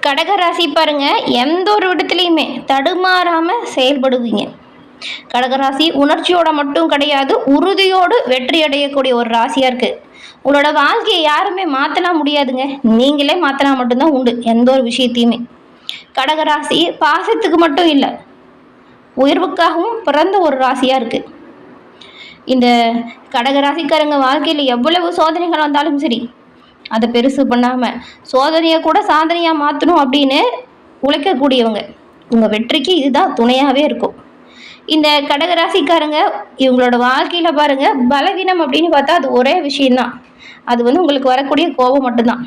கடகராசி பாருங்க, எந்த ஒரு இடத்துலையுமே தடுமாறாம செயல்படுவீங்க. கடகராசி உணர்ச்சியோட மட்டும் கிடையாது, உறுதியோடு வெற்றி அடையக்கூடிய ஒரு ராசியா இருக்கு. உங்களோட வாழ்க்கையை யாருமே மாத்தலாம் முடியாதுங்க. நீங்களே மாத்தலாம் மட்டும்தான் உண்டு எந்த ஒரு விஷயத்தையுமே. கடகராசி பாசத்துக்கு மட்டும் இல்லை, உயர்வுக்காகவும் பிறந்த ஒரு ராசியா இருக்கு. இந்த கடகராசிக்காரங்க வாழ்க்கையில் எவ்வளவு சோதனைகள் வந்தாலும் சரி, அதை பெருசு பண்ணாமல் சோதனையை கூட சாதனையாக மாற்றணும் அப்படின்னு உழைக்கக்கூடியவங்க. உங்கள் வெற்றிக்கு இதுதான் துணையாகவே இருக்கும். இந்த கடகராசிக்காரங்க இவங்களோட வாழ்க்கையில் பாருங்கள், பலவீனம் அப்படின்னு பார்த்தா அது ஒரே விஷயம்தான். அது உங்களுக்கு வரக்கூடிய கோபம் மட்டும்தான்.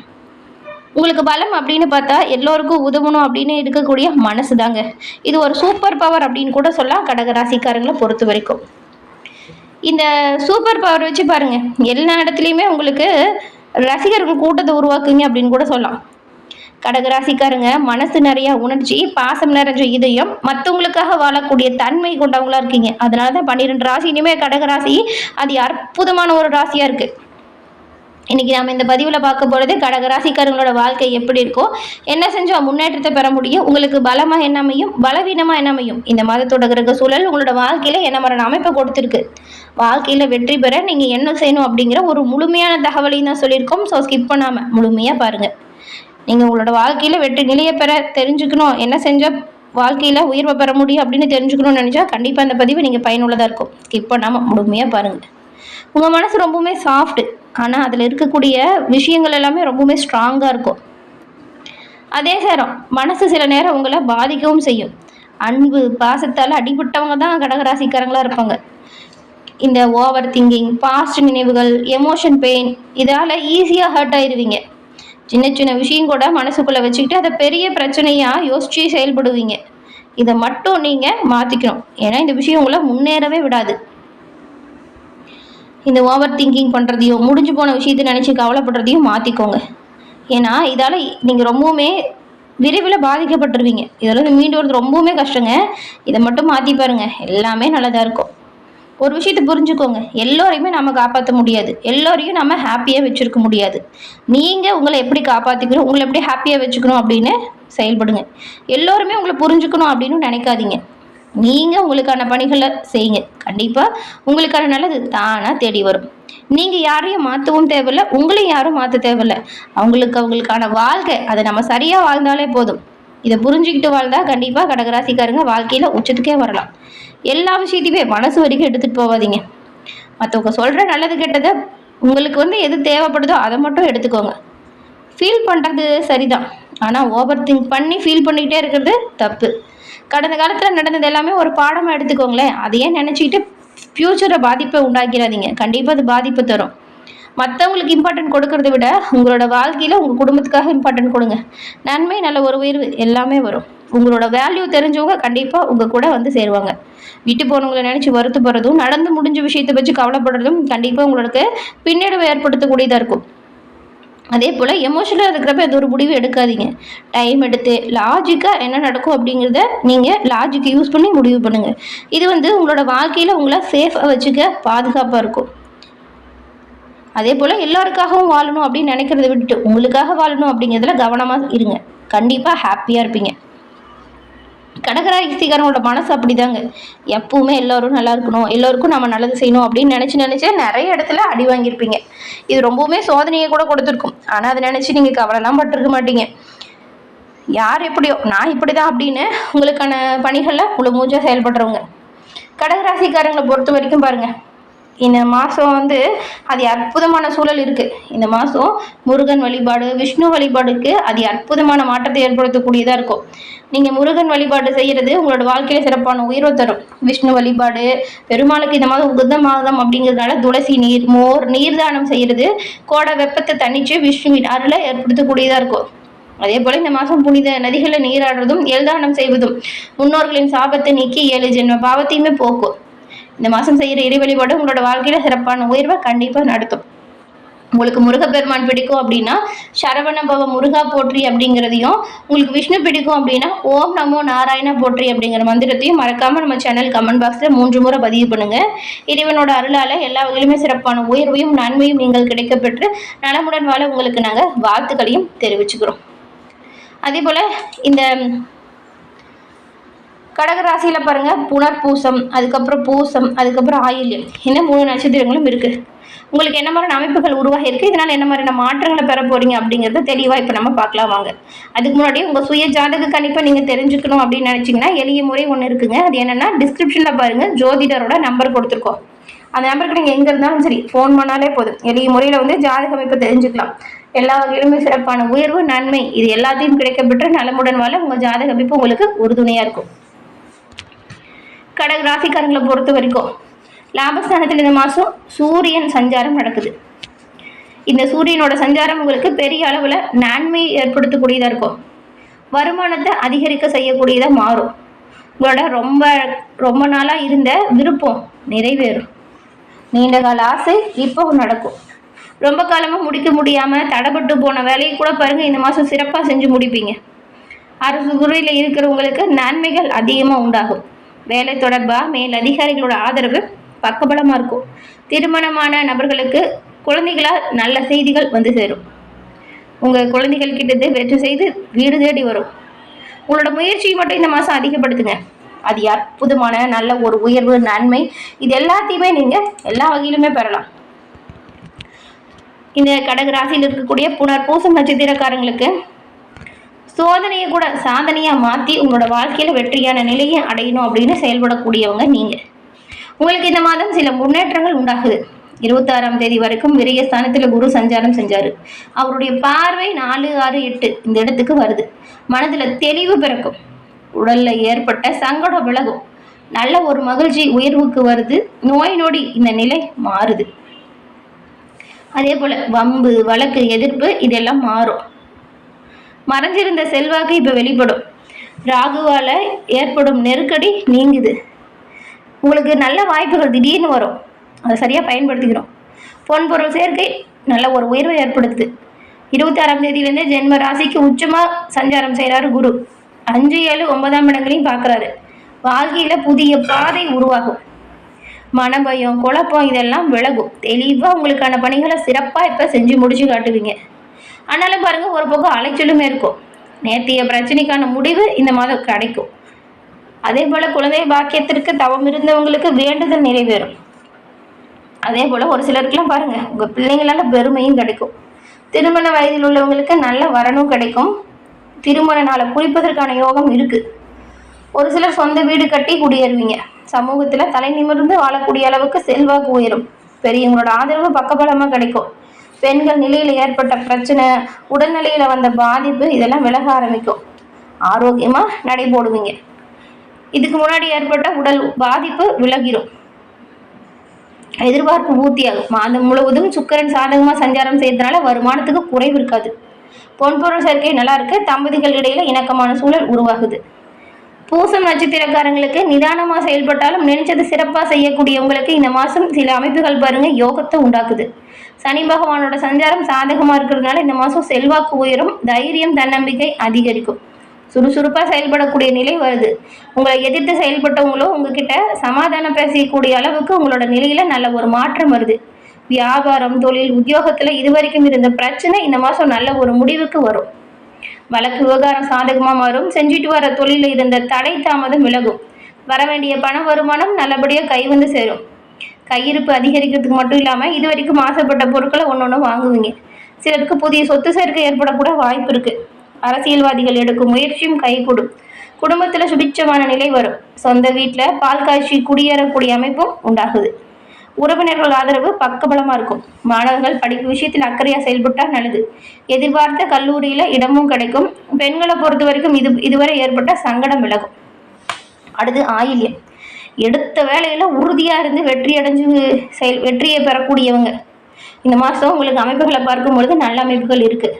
உங்களுக்கு பலம் அப்படின்னு பார்த்தா எல்லோருக்கும் உதவணும் அப்படின்னு இருக்கக்கூடிய மனசு தாங்க. இது ஒரு சூப்பர் பவர் அப்படின்னு கூட சொல்லலாம் கடகராசிக்காரங்களை பொறுத்த வரைக்கும். இந்த சூப்பர் பவர் வச்சு பாருங்க, எல்லா இடத்துலையுமே உங்களுக்கு ரசிகர்கள் கூட்டத்தை உருவாக்குங்க அப்படின்னு கூட சொல்லலாம். கடகராசிக்காரங்க மனசு நிறைய உணர்ச்சி, பாசம் நிறைஞ்ச இதயம், மற்றவங்களுக்காக வாழக்கூடிய தன்மை கொண்டவங்களா இருக்கீங்க. அதனால தான் 12 ராசியிலுமே கடகராசி அது அற்புதமான ஒரு ராசியா இருக்கு. இன்னைக்கு நம்ம இந்த பதிவில் பார்க்க போகிறது கடகராசிக்காரங்களோட வாழ்க்கை எப்படி இருக்கோ, என்ன செஞ்சால் முன்னேற்றத்தை பெற முடியும், உங்களுக்கு பலமாக என்ன அமையும், பலவீனமாக என்ன அமையும், இந்த மாதத்தோட கிரக சூழல் உங்களோட வாழ்க்கையில் என்ன மாதிரி அமைப்பை கொடுத்துருக்கு, வாழ்க்கையில் வெற்றி பெற நீங்கள் என்ன செய்யணும் அப்படிங்கிற ஒரு முழுமையான தகவலையும் தான் சொல்லியிருக்கோம். ஸோ ஸ்கிப் பண்ணாமல் முழுமையாக பாருங்கள். நீங்கள் உங்களோட வாழ்க்கையில் வெற்றி நிலையை பெற தெரிஞ்சுக்கணும், என்ன செஞ்சால் வாழ்க்கையில் உயர்வை பெற முடியும் அப்படின்னு தெரிஞ்சுக்கணும்னு நினச்சா கண்டிப்பாக அந்த பதிவு நீங்கள் பயனுள்ளதாக இருக்கும். ஸ்கிப் பண்ணாமல் முழுமையாக பாருங்கள். உங்கள் மனசு ரொம்பவுமே சாஃப்ட், ஆனால் அதில் இருக்கக்கூடிய விஷயங்கள் எல்லாமே ரொம்பவுமே ஸ்ட்ராங்காக இருக்கும். அதே நேரம் மனசு சில நேரம் உங்களை பாதிக்கவும் செய்யும். அன்பு பாசத்தால் அடிபட்டவங்க தான் கடகராசிக்காரங்களாக இருப்பாங்க. இந்த ஓவர் திங்கிங், பாஸ்ட் நினைவுகள், எமோஷன் பெயின், இதால் ஈஸியாக ஹர்ட் ஆயிடுவீங்க. சின்ன சின்ன விஷயம் கூட மனசுக்குள்ளே வச்சுக்கிட்டு அதை பெரிய பிரச்சனையாக யோசிச்சு செயல்படுவீங்க. இதை மட்டும் நீங்கள் மாற்றிக்கணும், ஏன்னா இந்த விஷயம் உங்களை முன்னேறவே விடாது. இந்த ஓவர் திங்கிங் பண்ணுறதையும் முடிஞ்சு போன விஷயத்தை நினச்சி கவலைப்படுறதையும் மாற்றிக்கோங்க. ஏன்னா இதால் நீங்கள் ரொம்பவுமே விரைவில் பாதிக்கப்பட்டுருவீங்க. இதெல்லாம் மீண்டு வரது ரொம்பவுமே கஷ்டங்க. இதை மட்டும் மாற்றி பாருங்கள், எல்லாமே நல்லதாக இருக்கும். ஒரு விஷயத்தை புரிஞ்சுக்கோங்க, எல்லோரையுமே நம்ம காப்பாற்ற முடியாது, எல்லோரையும் நம்ம ஹாப்பியாக வச்சுருக்க முடியாது. நீங்கள் உங்களை எப்படி காப்பாற்றிக்கணும், உங்களை எப்படி ஹாப்பியாக வச்சுக்கணும் அப்படின்னு செயல்படுங்க. எல்லோருமே உங்களை புரிஞ்சுக்கணும் அப்படின்னு நினைக்காதீங்க. நீங்கள் உங்களுக்கான பணிகளை செய்யுங்க, கண்டிப்பாக உங்களுக்கான நல்லது தானாக தேடி வரும். நீங்கள் யாரையும் மாற்றவும் தேவையில்லை, உங்களையும் யாரும் மாற்ற தேவையில்லை. அவங்களுக்கான வாழ்க்கை அதை நம்ம சரியாக வாழ்ந்தாலே போதும். இதை புரிஞ்சுக்கிட்டு வாழ்ந்தா கண்டிப்பாக கடகராசிக்காரங்க வாழ்க்கையில் உச்சத்துக்கே வரலாம். எல்லா விஷயத்தையுமே மனசு வரைக்கும் எடுத்துகிட்டு போகாதீங்க. மற்றவங்க சொல்கிற நல்லது கெட்டதை உங்களுக்கு எது தேவைப்படுதோ அதை மட்டும் எடுத்துக்கோங்க. ஃபீல் பண்ணுறது சரிதான், ஆனால் ஓவர் திங்க் பண்ணி ஃபீல் பண்ணிக்கிட்டே இருக்கிறது தப்பு. கடந்த காலத்தில் நடந்தது எல்லாமே ஒரு பாடமாக எடுத்துக்கோங்களேன். அதையே நினச்சிக்கிட்டு ஃப்யூச்சரை பாதிப்பை உண்டாக்கிறாதீங்க. கண்டிப்பாக அது பாதிப்பு தரும். மற்றவங்களுக்கு இம்பார்ட்டன்ட் கொடுக்கறத விட உங்களோட வாழ்க்கையில் உங்கள் குடும்பத்துக்காக இம்பார்ட்டன்ட் கொடுங்க. நன்மை, நல்ல ஒரு உயர்வு எல்லாமே வரும். உங்களோட வேல்யூ தெரிஞ்சவங்க கண்டிப்பாக உங்கள் கூட சேருவாங்க. விட்டு போனவங்களை நினச்சி வருத்தப்படுறதும், நடந்து முடிஞ்ச விஷயத்தை வச்சு கவலைப்படுறதும் கண்டிப்பாக உங்களுக்கு பின்னடைவை ஏற்படுத்தக்கூடியதாக இருக்கும். அதே போல் எமோஷனலாக இருக்கிறப்ப எந்த ஒரு முடிவு எடுக்காதீங்க. டைம் எடுத்து லாஜிக்காக என்ன நடக்கும் அப்படிங்கிறத நீங்கள் லாஜிக்கை யூஸ் பண்ணி முடிவு பண்ணுங்கள். இது உங்களோட வாழ்க்கையில் உங்களை சேஃபாக வச்சுக்க பாதுகாப்பாக இருக்கும். அதே போல் எல்லாருக்காகவும் வாழணும் அப்படின்னு நினைக்கிறத விட்டுட்டு உங்களுக்காக வாழணும் அப்படிங்கிறதுல கவனமாக இருங்க. கண்டிப்பாக ஹாப்பியாக இருப்பீங்க. கடகராசிக்காரங்களோட மனசு அப்படிதாங்க. எப்பவுமே எல்லோரும் நல்லா இருக்கணும், எல்லோருக்கும் நம்ம நல்லது செய்யணும் அப்படின்னு நினச்சி நிறைய இடத்துல அடி வாங்கியிருப்பீங்க. இது ரொம்பவுமே சோதனையை கூட கொடுத்துருக்கும். ஆனால் அதை நினச்சி நீங்கள் கவலைலாம் பட்டிருக்க மாட்டீங்க. யார் எப்படியோ நான் இப்படி தான் அப்படின்னு உங்களுக்கான பணிகளில் முழு மூச்சாக செயல்படுறவங்க. கடகராசிக்காரங்களை பொறுத்த வரைக்கும் பாருங்கள், இந்த மாதம் அது அற்புதமான சூழல் இருக்குது. இந்த மாதம் முருகன் வழிபாடு, விஷ்ணு வழிபாடுக்கு அது அற்புதமான மாற்றத்தை ஏற்படுத்தக்கூடியதாக இருக்கும். நீங்கள் முருகன் வழிபாடு செய்கிறது உங்களோட வாழ்க்கையில் சிறப்பான உயர்வை தரும். விஷ்ணு வழிபாடு, பெருமாளுக்கு இந்த மாதம் உகந்த மாதம் அப்படிங்கிறதுனால துளசி நீர், மோர், நீர்தானம் செய்கிறது கோடை வெப்பத்தை தணித்து விஷ்ணுவின் அருளை ஏற்படுத்தக்கூடியதாக இருக்கும். அதே போல் இந்த மாதம் புனித நதிகளில் நீராடுறதும், எல்தானம் செய்வதும் முன்னோர்களின் சாபத்தை நீக்கி 7 ஜென்ம பாவத்தையுமே போக்கும். இந்த மாதம் செய்கிற இறை வழிபாடு உங்களோட வாழ்க்கையில் சிறப்பான உயர்வை கண்டிப்பாக நடத்தும். உங்களுக்கு முருகப்பெருமான் பிடிக்கும் அப்படின்னா சரவண பவ முருகா போற்றி அப்படிங்கிறதையும், உங்களுக்கு விஷ்ணு பிடிக்கும் அப்படின்னா ஓம் நமோ நாராயண போற்றி அப்படிங்கிற மந்திரத்தையும் மறக்காமல் நம்ம சேனல் கமெண்ட் பாக்ஸில் 3 முறை பதிவு பண்ணுங்கள். இறைவனோட அருளால் எல்லா வகையிலுமே சிறப்பான உயர்வையும் நன்மையும் நீங்கள் கிடைக்கப்பெற்று நலமுடன் வாழ உங்களுக்கு நாங்கள் வாழ்த்துக்களையும் தெரிவிச்சுக்கிறோம். அதே போல் இந்த கடகராசியில் பாருங்கள் புனர்பூசம், அதுக்கப்புறம் பூசம், அதுக்கப்புறம் ஆயில்யம், இந்த 3 நட்சத்திரங்களும் இருக்குது. உங்களுக்கு என்ன மாதிரியான அமைப்புகள் உருவாகி இருக்குது, இதனால் என்ன மாதிரியான மாற்றங்களை பெற போகிறீங்க அப்படிங்கிறத தெளிவாக இப்போ நம்ம பார்க்கலாம் வாங்க. அதுக்கு முன்னாடி உங்கள் சுய ஜாதக கணிப்பை நீங்கள் தெரிஞ்சுக்கணும் அப்படின்னு நினச்சிங்கன்னா எளிய முறை ஒன்று இருக்குங்க. அது என்னென்னா டிஸ்கிரிப்ஷனில் பாருங்கள், ஜோதிடரோட நம்பர் கொடுத்துருக்கோம். அந்த நம்பருக்கு நீங்கள் எங்கே இருந்தாலும் சரி ஃபோன் பண்ணாலே போதும். எளிய முறையில் வந்து ஜாதக அமைப்பை தெரிஞ்சுக்கலாம். எல்லா வகையிலுமே சிறப்பான உயர்வு, நன்மை இது எல்லாத்தையும் கிடைக்கப்பெற்று நலமுடன் வாழ உங்கள் ஜாதக அமைப்பு உங்களுக்கு உறுதுணையாக இருக்கும். கடக ராசிக்காரங்களை பொறுத்த வரைக்கும் லாபஸ்தானத்தில் இந்த மாதம் சூரியன் சஞ்சாரம் நடக்குது. இந்த சூரியனோட சஞ்சாரம் உங்களுக்கு பெரிய அளவில் நன்மை ஏற்படுத்தக்கூடியதாக இருக்கும். வருமானத்தை அதிகரிக்க செய்யக்கூடியதாக மாறும். உங்களோட ரொம்ப ரொம்ப நாளாக இருந்த விருப்பம் நிறைவேறும். நீண்ட கால ஆசை இப்போ நடக்கும். ரொம்ப காலமாக முடிக்க முடியாமல் தடைப்பட்டு போன வேலையை கூட பாருங்கள் இந்த மாதம் சிறப்பாக செஞ்சு முடிப்பீங்க. அரசு துறையில் இருக்கிறவங்களுக்கு நன்மைகள் அதிகமாக உண்டாகும். வேலை தொடர்பாக மேல் அதிகாரிகளோட ஆதரவு பக்கபலமாக இருக்கும். திருமணமான நபர்களுக்கு குழந்தைகளால் நல்ல செய்திகள் வந்து சேரும். உங்கள் குழந்தைகள் கிட்டது வெற்றி செய்து வீடு தேடி வரும். உங்களோட முயற்சியை மட்டும் இந்த மாதம் அதிகப்படுத்துங்க. அது அற்புதமான நல்ல ஒரு உயர்வு, நன்மை இது எல்லாத்தையுமே நீங்கள் எல்லா வகையிலுமே பெறலாம். இந்த கடக ராசியில் இருக்கக்கூடிய புனர்பூசம் நட்சத்திரக்காரங்களுக்கு சோதனையை கூட சாதனையாக மாற்றி உங்களோட வாழ்க்கையில் வெற்றியான நிலையை அடையணும் அப்படின்னு செயல்படக்கூடியவங்க நீங்கள். உங்களுக்கு இந்த மாதம் சில முன்னேற்றங்கள் உண்டாகுது. 26ஆம் தேதி வரைக்கும் விரயஸ்தானத்தில் குரு சஞ்சாரம் செஞ்சார். அவருடைய பார்வை 4, 6, 8 இந்த இடத்துக்கு வருது. மனதில் தெளிவு பிறக்கும். உடலில் ஏற்பட்ட சங்கடம் விலகும். நல்ல ஒரு மகிழ்ச்சி உயர்வுக்கு வருது. நோய் நொடி இந்த நிலை மாறுது. அதே போல் வம்பு, வழக்கு, எதிர்ப்பு இதெல்லாம் மாறும். மறைஞ்சிருந்த செல்வாக்கு இப்போ வெளிப்படும். ராகுவால் ஏற்படும் நெருக்கடி நீங்குது. உங்களுக்கு நல்ல வாய்ப்புகள் திடீர்னு வரும். அதை சரியாக பயன்படுத்திக்கிறோம். பொன்பொருள் சேர்க்கை நல்ல ஒரு உயர்வை ஏற்படுத்துது. 26ஆம் தேதியிலேருந்தே ஜென்ம ராசிக்கு உச்சமாக சஞ்சாரம் செய்கிறாரு குரு. 5, 7, 9ஆம் இடங்களையும் பார்க்குறாரு. வாழ்க்கையில் புதிய பாதை உருவாகும். மனபயம், குழப்பம் இதெல்லாம் விலகும். தெளிவாக உங்களுக்கான பணிகளை சிறப்பாக இப்போ செஞ்சு முடிச்சு காட்டுவீங்க. ஆனாலும் பாருங்கள், ஒரு பக்கம் அலைச்சலுமே இருக்கும். நேற்றைய பிரச்சனைக்கான முடிவு இந்த மாதம் கிடைக்கும். அதே போல் குழந்தை பாக்கியத்திற்கு தவம் இருந்தவங்களுக்கு வேண்டுதல் நிறைவேறும். அதே போல் ஒரு சிலருக்குலாம் பாருங்கள், உங்கள் பிள்ளைங்களால பெருமையும் கிடைக்கும். திருமண வயதில் உள்ளவங்களுக்கு நல்ல வரணும் கிடைக்கும். திருமண நாளை குறிப்பதற்கான யோகம் இருக்குது. ஒரு சிலர் சொந்த வீடு கட்டி குடியேறுவீங்க. சமூகத்தில் தலை நிமிர்ந்து வாழக்கூடிய அளவுக்கு செல்வாக்கு உயரும். பெரியவங்களோட ஆதரவு பக்கபலமாக கிடைக்கும். பெண்கள் நிலையில் ஏற்பட்ட பிரச்சனை, உடல்நிலையில் வந்த பாதிப்பு இதெல்லாம் விலக ஆரம்பிக்கும். ஆரோக்கியமாக நடைபோடுவீங்க. இதுக்கு முன்னாடி ஏற்பட்ட உடல் பாதிப்பு விலகிடும். எதிர்பார்ப்பு பூர்த்தியாகும். மாதம் முழுவதும் சுக்கிரன் சாதகமாக சஞ்சாரம் செய்யறதுனால வருமானத்துக்கு குறைவு இருக்காது. பொன்பொருள் சேர்க்கை நல்லா இருக்கு. தம்பதிகள் இடையில இணக்கமான சூழல் உருவாகுது. பூசம் நட்சத்திரக்காரங்களுக்கு நிதானமாக செயல்பட்டாலும் நினைச்சது சிறப்பாக செய்யக்கூடியவங்களுக்கு இந்த மாதம் சில அமைப்புகள் பாருங்க யோகத்தை உண்டாக்குது. சனி பகவானோட சஞ்சாரம் சாதகமாக இருக்கிறதுனால இந்த மாதம் செல்வாக்கு உயரும். தைரியம், தன்னம்பிக்கை அதிகரிக்கும். சுறுசுறுப்பாக செயல்படக்கூடிய நிலை வருது. உங்களை எதிர்த்து செயல்பட்டவங்களோ உங்ககிட்ட சமாதானம் பேசக்கூடிய அளவுக்கு உங்களோட நிலையில நல்ல ஒரு மாற்றம் வருது. வியாபாரம், தொழில், உத்தியோகத்தில் இதுவரைக்கும் இருந்த பிரச்சனை இந்த மாதம் நல்ல ஒரு முடிவுக்கு வரும். வழக்கு விவகாரம் சாதகமாக மாறும். செஞ்சுட்டு வர தொழிலில் இருந்த தடை தாமதம் விலகும். வர வேண்டிய பண வருமானம் நல்லபடியாக கை வந்து சேரும். கையிருப்பு அதிகரிக்கிறதுக்கு மட்டும் இல்லாமல் இது வரைக்கும் ஆசைப்பட்ட பொருட்களை ஒன்று வாங்குவீங்க. சிலருக்கு புதிய சொத்து சேர்க்கை ஏற்படக்கூட வாய்ப்பு இருக்குது. அரசியல்வாதிகள் எடுக்கும் முயற்சியும் கைகூடும். குடும்பத்தில் சுபிட்சமான நிலை வரும். சொந்த வீட்டில் பால் காய்ச்சி குடியேறக்கூடிய அமைப்பும் உண்டாகுது. உறவினர்கள் ஆதரவு பக்கபலமாக இருக்கும். மாணவர்கள் படிப்பு விஷயத்தில் அக்கறையாக செயல்பட்டால் நல்லது. எதிர்பார்த்த கல்லூரியில் இடமும் கிடைக்கும். பெண்களை பொறுத்த வரைக்கும் இதுவரை ஏற்பட்ட சங்கடம் விலகும். அடுத்து ஆயில்யம். எடுத்த வேலையில் உறுதியாக இருந்து வெற்றியை பெறக்கூடியவங்க. இந்த மாதம் உங்களுக்கு அமைப்புகளை பார்க்கும்பொழுது நல்ல அமைப்புகள் இருக்குது.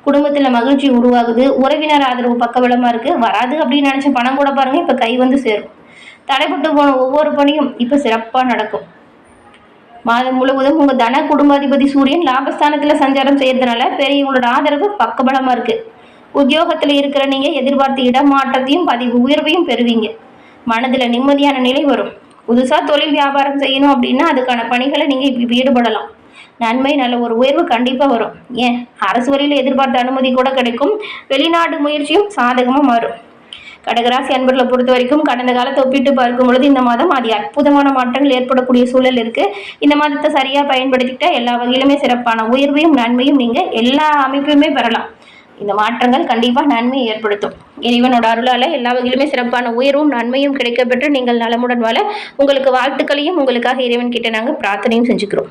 குடும்பத்தில் மகிழ்ச்சி உருவாகுது. உறவினர் ஆதரவு பக்கபலமாக இருக்குது. வராது அப்படின்னு நினச்ச பணம் கூட பாருங்கள் இப்போ கை வந்து சேரும். தடைப்பட்டு போன ஒவ்வொரு பணியும் இப்போ சிறப்பாக நடக்கும். மாதம் முழுவதும் உங்கள் தன குடும்பாதிபதி சூரியன் லாபஸ்தானத்தில் சஞ்சாரம் செய்யறதுனால பெரியவங்களோட ஆதரவு பக்கபலமாக இருக்குது. உத்தியோகத்தில் இருக்கிற நீங்கள் எதிர்பார்த்த இடமாற்றத்தையும் பதிவு உயர்வையும் பெறுவீங்க. மனதில் நிம்மதியான நிலை வரும். புதுசாக தொழில் வியாபாரம் செய்யணும் அப்படின்னா அதுக்கான பணிகளை நீங்கள் இப்போ ஈடுபடலாம். நன்மை, நல்ல ஒரு உயர்வு கண்டிப்பாக வரும். ஏன் அரசு வழியில் எதிர்பார்த்த அனுமதி கூட கிடைக்கும். வெளிநாடு முயற்சியும் சாதகமாக மாறும். கடகராசி அன்பர்களை பொறுத்த வரைக்கும் கடந்த காலத்தை ஒப்பிட்டு பார்க்கும் பொழுது இந்த மாதம் அதி அற்புதமான மாற்றங்கள் ஏற்படக்கூடிய சூழல் இருக்கு. இந்த மாதத்தை சரியா பயன்படுத்திக்கிட்டா எல்லா வகையிலுமே சிறப்பான உயர்வையும் நன்மையும் நீங்க எல்லா அமைப்பையுமே பெறலாம். இந்த மாற்றங்கள் கண்டிப்பா நன்மையை ஏற்படுத்தும். இறைவனோட அருளால எல்லா வகையிலுமே சிறப்பான உயர்வும் நன்மையும் கிடைக்கப்பெற்று நீங்கள் நலமுடன் வாழ உங்களுக்கு வாழ்த்துக்களையும் உங்களுக்காக இறைவன் கிட்ட நாங்கள் பிரார்த்தனையும் செஞ்சுக்கிறோம்.